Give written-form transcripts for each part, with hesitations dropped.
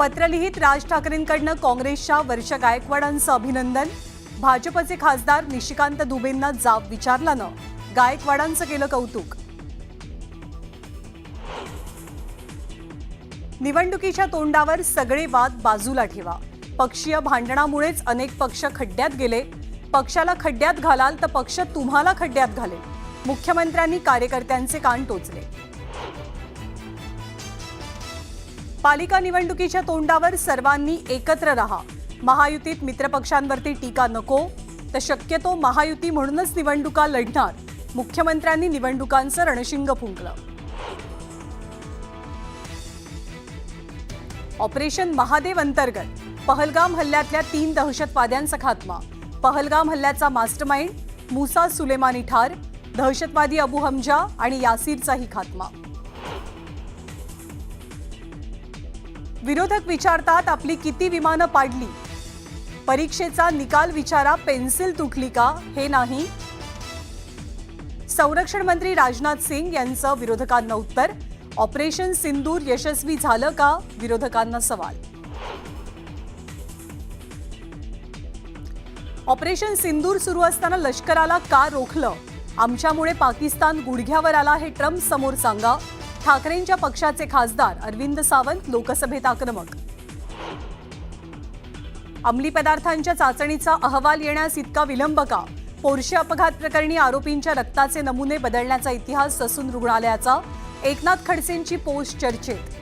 पत्र लिहित राज ठाकरेंकडनं काँग्रेसच्या वर्षा गायकवाडांचं अभिनंदन। भाजपचे खासदार निशिकांत दुबेंना जाब विचारल्यानं गायकवाडांचं केलं कौतुक। निवडणुकीच्या तोंडावर सगळे वाद बाजूला ठेवा। पक्षीय भांडणामुळेच अनेक पक्ष खड्ड्यात गेले। पक्षाला खड्ड्यात घालाल तर पक्ष तुम्हाला खड्ड्यात घालेल। मुख्यमंत्र्यांनी कार्यकर्त्यांचे कान टोचले। पालिका निवडणुकीच्या तोंडावर सर्वांनी एकत्र राहा। महायुतीत मित्रपक्षांवरती टीका नको, तर शक्यतो महायुती म्हणूनच निवडणुका लढणार। मुख्यमंत्र्यांनी निवडणुकांचं रणशिंग फुंकलं। ऑपरेशन महादेव अंतर्गत पहलगाम हल्ल्यातल्या 3 दहशतवाद्यांचा खात्मा। पहलगाम हल्ल्याचा मास्टरमाइंड मुसा सुलेमानी ठार। दहशतवादी अबू हमजा आणि यासीरचाही खात्मा। विरोधक विचारतात आपली किती विमानं पाडली। परीक्षेचा निकाल विचारा, पेन्सिल तुटली का हे नाही। संरक्षण मंत्री राजनाथ सिंग यांचं विरोधकांना उत्तर। ऑपरेशन सिंदूर यशस्वी झालं का, विरोधकांना सवाल। ऑपरेशन सिंदूर सुरू असताना लष्कराला का रोखलं? आमच्यामुळे पाकिस्तान गुडघ्यावर आला हे ट्रम्प समोर सांगा। ठाकरेंच्या पक्षाचे खासदार अरविंद सावंत लोकसभेत आक्रमक। अंमली पदार्थांच्या चाचणीचा अहवाल येण्यास इतका विलंब का? पोर्शे अपघात प्रकरणी आरोपींच्या रक्ताचे नमुने बदलण्याचा इतिहास ससून रुग्णालयाचा। एकनाथ खडसेंची पोस्ट चर्चेत।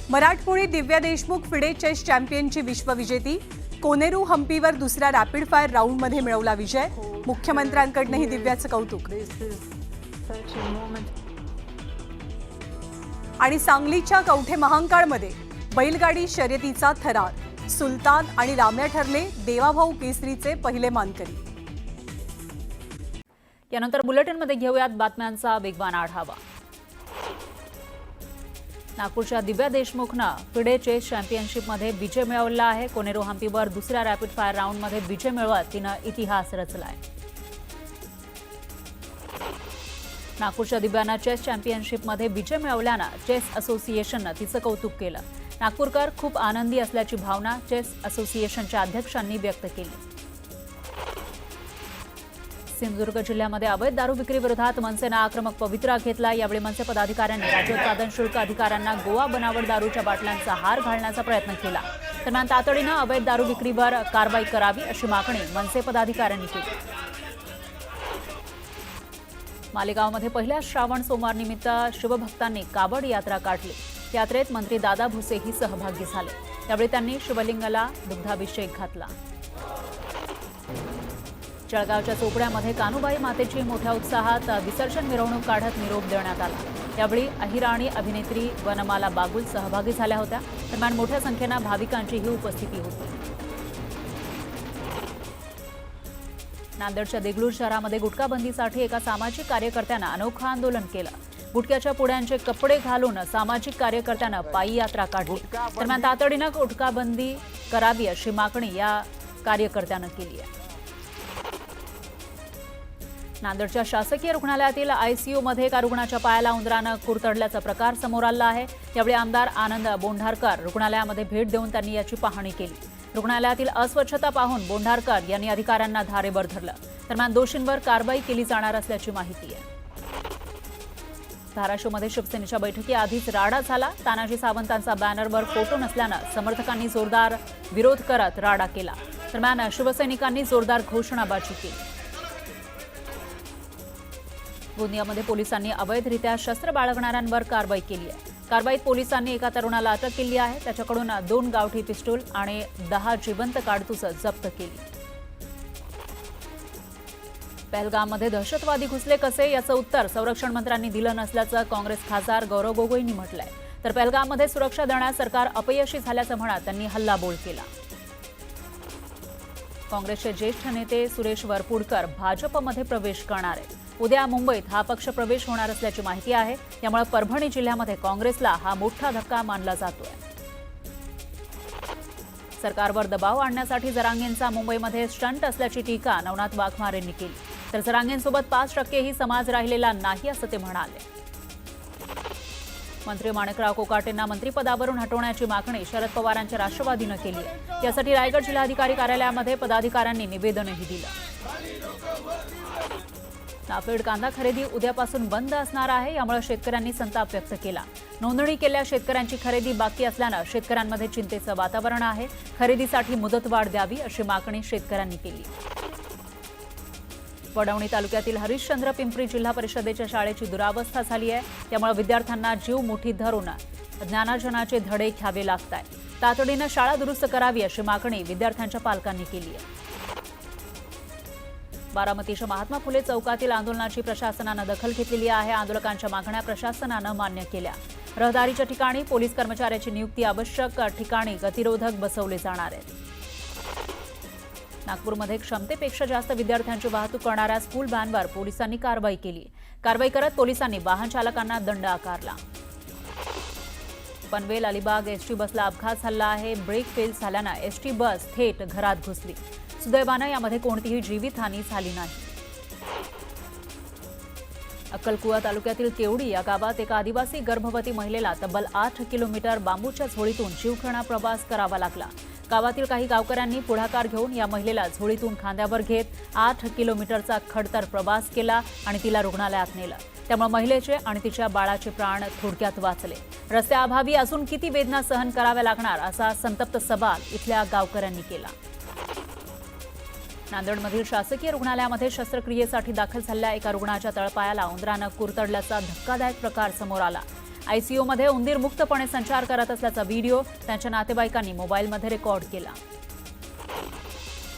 मराठमोळी दिव्या देशमुख फिडे चेस चॅम्पियनची विश्वविजेती। कोनेरू हम्पीवर दुसऱ्या रॅपिड फायर राऊंडमध्ये मिळवला विजय। मुख्यमंत्र्यांकडूनही दिव्याचं कौतुक। आणि सांगलीच्या कवठे महांकाळमध्ये बैलगाडी शर्यतीचा थरार। सुलतान आणि राम्या ठरले देवाभाऊ केसरीचे पहिले मानकरी। यानंतर बुलेटिनमध्ये घेऊयात बातम्यांचा वेगवान आढावा। नागपूरच्या दिव्या देशमुखनं फिडे चेस चॅम्पियनशिपमध्ये विजय मिळवला आहे। कोनेरू हम्पीवर दुसऱ्या रॅपिड फायर राऊंडमध्ये विजय मिळवत तिनं इतिहास रचलाय। नागपूरच्या दिव्यानं चेस चॅम्पियनशिपमध्ये विजय मिळवल्यानं चेस असोसिएशननं तिचं कौतुक केलं। नागपूरकर खूप आनंदी असल्याची भावना चेस असोसिएशनच्या अध्यक्षांनी व्यक्त केली। सिंधुदुर्ग जिल्ह्यामध्ये अवैध दारू विक्री विरोधात मनसेनं आक्रमक पवित्रा घेतला। यावेळी मनसे पदाधिकाऱ्यांनी राज्य उत्पादन शुल्क अधिकाऱ्यांना गोवा बनावट दारूच्या बाटल्यांचा हार घालण्याचा प्रयत्न केला। दरम्यान तातडीनं अवैध दारू विक्रीवर कारवाई करावी अशी मागणी मनसे पदाधिकाऱ्यांनी केली। मालेगावमध्ये पहिल्या श्रावण सोमवार निमित्त शिवभक्तांनी कावड यात्रा काढली। यात्रेत मंत्री दादा भुसेही सहभागी झाले। त्यावेळी त्यांनी शिवलिंगाला दुग्धाभिषेक घातला। जळगावच्या चोपड्यामध्ये कानुबाई मातेची मोठ्या उत्साहात विसर्जन मिरवणूक काढत निरोप देण्यात आला। यावेळी अहिराणी अभिनेत्री वनमाला बागुल सहभागी झाल्या होत्या। दरम्यान मोठ्या संख्येनं भाविकांचीही उपस्थिती होती। नांदेडच्या देगलूर शहरामध्ये गुटखा बंदीसाठी एका सामाजिक कार्यकर्त्यानं अनोखं आंदोलन केलं। गुटख्याच्या पुड्यांचे कपडे घालून सामाजिक कार्यकर्त्यानं पायी यात्रा काढली। दरम्यान तातडीनं गुटखा बंदी करावी अशी मागणी या कार्यकर्त्यानं केली आहे। नांदेडच्या शासकीय रुग्णालयातील आयसीयूमध्ये एका रुग्णाच्या पायाला उंदरानं कुरतडल्याचा प्रकार समोर आला आहे। यावेळी आमदार आनंद बोंढारकर रुग्णालयामध्ये भेट देऊन त्यांनी याची पाहणी केली। रुग्णालयातील अस्वच्छता पाहून बोंढारकर यांनी अधिकाऱ्यांना धारेवर धरलं। दरम्यान दोषींवर कारवाई केली जाणार असल्याची माहिती आहे। धाराशिवमध्ये शिवसेनेच्या बैठकीआधीच राडा झाला। तानाजी सावंतांचा बॅनरवर फोटो नसल्यानं समर्थकांनी जोरदार विरोध करत राडा केला। दरम्यान शिवसैनिकांनी जोरदार घोषणाबाजी केली। गोंदियामध्ये पोलिसांनी अवैधरित्या शस्त्र बाळगणाऱ्यांवर कारवाई केली आहे। कारवाईत पोलिसांनी एका तरुणाला अटक केली आहे। त्याच्याकडून 2 गावठी पिस्तूल आणि 10 जिवंत काडतुसं जप्त केली। पहलगाममध्ये दहशतवादी घुसले कसे याचं उत्तर संरक्षण मंत्र्यांनी दिलं नसल्याचं काँग्रेस खासदार गौरव गोगोईंनी म्हटलंय। तर पहलगाममध्ये सुरक्षा देण्यास सरकार अपयशी झाल्याचं म्हणत त्यांनी हल्लाबोल केला। काँग्रेसचे ज्येष्ठ नेते सुरेश वरपुडकर भाजपमध्ये प्रवेश करणार आहेत। उद्या मुंबईत हा पक्ष प्रवेश होणार असल्याची माहिती आहे। त्यामुळे परभणी जिल्ह्यामध्ये काँग्रेसला हा मोठा धक्का मानला जातोय। सरकारवर दबाव आणण्यासाठी जरांगेंचा मुंबईमध्ये स्टंट असल्याची टीका नवनाथ वाघमारेंनी केली। तर जरांगेंसोबत 5% ही समाज राहिलेला नाही असं ते म्हणाले। मंत्री माणिकराव कोकाटेंना मंत्रिपदावरून हटवण्याची मागणी शरद पवारांच्या राष्ट्रवादीनं केली आहे। यासाठी रायगड जिल्हाधिकारी कार्यालयामध्ये पदाधिकाऱ्यांनी निवेदनही दिलं। नाफेड कांदा खरेदी उद्यापासून बंद असणार आहे, यामुळे शेतकऱ्यांनी संताप व्यक्त केला। नोंदणी केलेल्या शेतकऱ्यांची खरेदी बाकी असल्यानं शेतकऱ्यांमध्ये चिंतेचं वातावरण आहे। खरेदीसाठी मुदतवाढ द्यावी अशी मागणी शेतकऱ्यांनी केली। वडवणी तालुक्यातील हरिश्चंद्र पिंपरी जिल्हा परिषदेच्या शाळेची दुरावस्था झाली आहे, त्यामुळे विद्यार्थ्यांना जीव मुठीत धरून ज्ञानार्जनाचे धडे घ्यावे लागत आहेत। तातडीनं शाळा दुरुस्त करावी अशी मागणी विद्यार्थ्यांच्या पालकांनी केली आहे। बारामतीच्या महात्मा फुले चौकातील आंदोलनाची प्रशासनानं दखल घेतलेली आहे। आंदोलकांच्या मागण्या प्रशासनानं मान्य केल्या। रहदारीच्या ठिकाणी पोलीस कर्मचाऱ्याची नियुक्ती, आवश्यक ठिकाणी गतिरोधक बसवले जाणार आहेत। नागपूरमध्ये क्षमतेपेक्षा जास्त विद्यार्थ्यांची वाहतूक करणाऱ्या स्कूल व्हॅनवर पोलिसांनी कारवाई केली। कारवाई करत पोलिसांनी वाहन चालकांना दंड आकारला। पनवेल अलिबाग एसटी बसला अपघात झाला आहे। ब्रेक फेल झाल्यानं एसटी बस थेट घरात घुसली। सुदैवानं यामध्ये कोणतीही जीवितहानी झाली नाही। अक्कलकुवा तालुक्यातील केवडी या गावात एका आदिवासी गर्भवती महिलेला तब्बल 8 किलोमीटर बांबूच्या झोळीतून जीवघेणा प्रवास करावा लागला। गावातील काही गावकऱ्यांनी पुढाकार घेऊन या महिलेला झोळीतून खांद्यावर घेत 8 किलोमीटरचा खडतर प्रवास केला आणि तिला रुग्णालयात नेलं। त्यामुळे महिलेचे आणि तिच्या बाळाचे प्राण थोडक्यात वाचले। रस्त्याअभावी अजून किती वेदना सहन कराव्या लागणार असा संतप्त सवाल इथल्या गावकऱ्यांनी केला। नांदेडमधील शासकीय रुग्णालयामध्ये शस्त्रक्रियेसाठी दाखल झालेल्या एका रुग्णाच्या तळपायाला उंदरानं कुरतडल्याचा धक्कादायक प्रकार समोर आला। आयसीयूमध्ये उंदीर मुक्तपणे संचार करत असल्याचा व्हिडिओ त्यांच्या नातेवाईकांनी मोबाईलमध्ये रेकॉर्ड केला।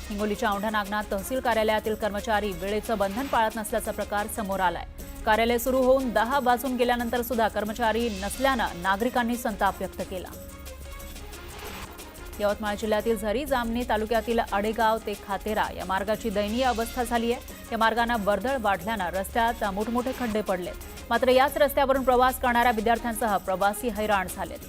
हिंगोलीच्या औंढा नागनाथ तहसील कार्यालयातील कर्मचारी वेळेचं बंधन पाळत नसल्याचा प्रकार समोर आलाय। कार्यालय सुरू होऊन 10 वाजून गेल्यानंतर सुद्धा कर्मचारी नसल्यानं नागरिकांनी संताप व्यक्त केला। यवतमाळ जिल्ह्यातील झरी जामणी तालुक्यातील आडेगाव ते खातेरा या मार्गाची दयनीय अवस्था झाली आहे। या मार्गाने वर्दळ वाढल्यानं रस्त्यात मोठमोठे खड्डे पडलेत। मात्र याच रस्त्यावरून प्रवास करणाऱ्या विद्यार्थ्यांसह प्रवासी हैराण झालेत।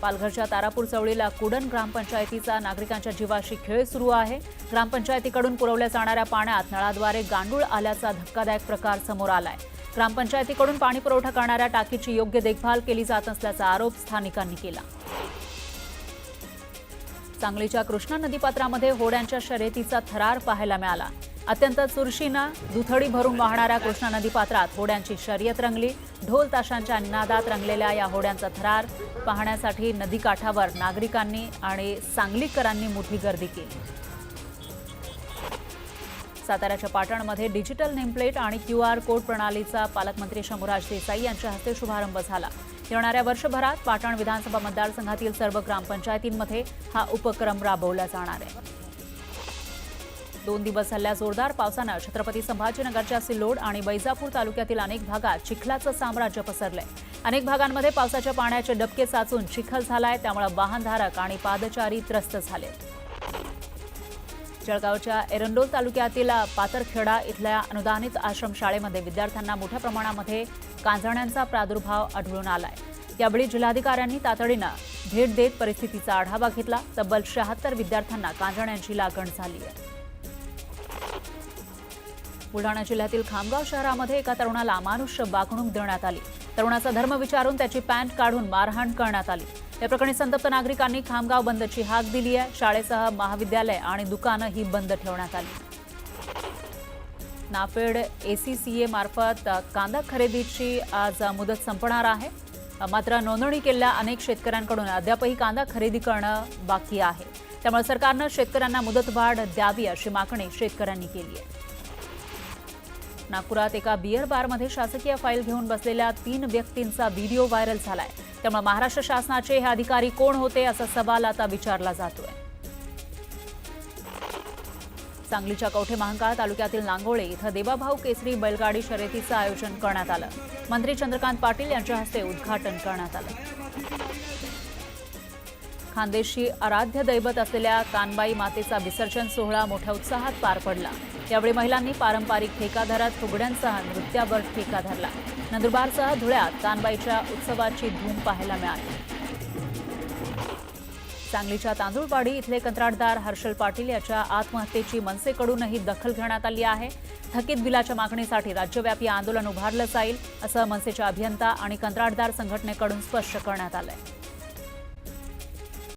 पालघरच्या तारापूर चवळीला कुडण ग्रामपंचायतीचा नागरिकांच्या जीवाशी खेळ सुरू आहे। ग्रामपंचायतीकडून पुरवल्या जाणाऱ्या पाण्यात नळाद्वारे गांडूळ आल्याचा धक्कादायक प्रकार समोर आलाय। ग्रामपंचायतीकडून पाणी पुरवठा करणाऱ्या टाकीची योग्य देखभाल केली जात नसल्याचा आरोप स्थानिकांनी केला। सांगलीच्या कृष्णा नदीपात्रामध्ये होड्यांच्या शर्यतीचा थरार पाहायला मिळाला। अत्यंत चुरशीनं दुथडी भरून वाहणाऱ्या कृष्णा नदीपात्रात होड्यांची शर्यत रंगली। ढोल ताशांच्या नादात रंगलेल्या या होड्यांचा थरार पाहण्यासाठी नदीकाठावर नागरिकांनी आणि सांगलीकरांनी मोठी गर्दी केली। साताऱ्याच्या पाटणमध्ये डिजिटल नेमप्लेट आणि QR कोड प्रणालीचा पालकमंत्री शंभूराज देसाई यांच्या हस्ते शुभारंभ झाला। येणाऱ्या वर्षभरात पाटण विधानसभा मतदारसंघातील सर्व ग्रामपंचायतींमध्ये हा उपक्रम राबवला जाणार आहे। 2 दिवस झालेल्या जोरदार पावसानं छत्रपती संभाजीनगरच्या सिल्लोड आणि वैजापूर तालुक्यातील अनेक भागात चिखलाचं साम्राज्य पसरलंय। अनेक भागांमध्ये पावसाच्या पाण्याचे डबके साचून चिखल झालाय, त्यामुळे वाहनधारक आणि पादचारी त्रस्त झालेत। जळगावच्या एरंडोल तालुक्यातील पातरखेडा इथल्या अनुदानित आश्रमशाळेमध्ये विद्यार्थ्यांना मोठ्या प्रमाणामध्ये कांजण्यांचा प्रादुर्भाव आढळून आलाय। यावेळी जिल्हाधिकाऱ्यांनी तातडीनं भेट देत परिस्थितीचा आढावा घेतला। तब्बल 76 विद्यार्थ्यांना कांजण्यांची लागण झाली आहे। बुलढाणा जिल्ह्यातील खामगाव शहरामध्ये एका तरुणाला अमानुष्य वागणूक देण्यात आली। तरुणाचा धर्म विचारून त्याची पॅन्ट काढून मारहाण करण्यात आली। या प्रकरणी संतप्त नागरिकांनी खामगाव बंदची हाक दिली आहे। शाळेसह महाविद्यालय आणि दुकानं ही बंद ठेवण्यात आली। नाफेड ACCA मार्फत कांदा खरेदीची आज मुदत संपणार आहे। मात्र नोंदणी केलेल्या अनेक शेतकऱ्यांकडून अद्यापही कांदा खरेदी करणं बाकी आहे। त्यामुळे सरकारनं शेतकऱ्यांना मुदतवाढ द्यावी अशी मागणी शेतकऱ्यांनी केली आहे। नागपुरात एका बियर बारमध्ये शासकीय फाईल घेऊन बसलेल्या 3 व्यक्तींचा व्हिडिओ व्हायरल झालाय। त्यामुळे महाराष्ट्र शासनाचे हे अधिकारी कोण होते असा सवाल आता विचारला जातोय। सांगलीच्या कवठे महांकाळ तालुक्यातील नांगोळे इथं देवाभाऊ केसरी बैलगाडी शर्यतीचं आयोजन करण्यात आलं। मंत्री चंद्रकांत पाटील यांच्या हस्ते उद्घाटन करण्यात आलं। खानदेशी आराध्य दैवत असलेल्या कानबाई मातेचा विसर्जन सोहळा मोठ्या उत्साहात पार पडला। यावेळी महिलांनी पारंपरिक ठेका धरत फुगड्यांसह नृत्यावर ठेका धरला। नंदुरबारसह धुळ्यात कानबाईच्या उत्सवाची धूम पाहायला मिळाली। सांगलीच्या तांदूळवाडी इथले कंत्राटदार हर्षल पाटील याच्या आत्महत्येची मनसेकडूनही दखल घेण्यात आली आहे. थकीत बिलाच्या मागणीसाठी राज्यव्यापी आंदोलन उभारलं जाईल असं मनसेच्या अभियंता आणि कंत्राटदार संघटनेकडून स्पष्ट करण्यात आलंय.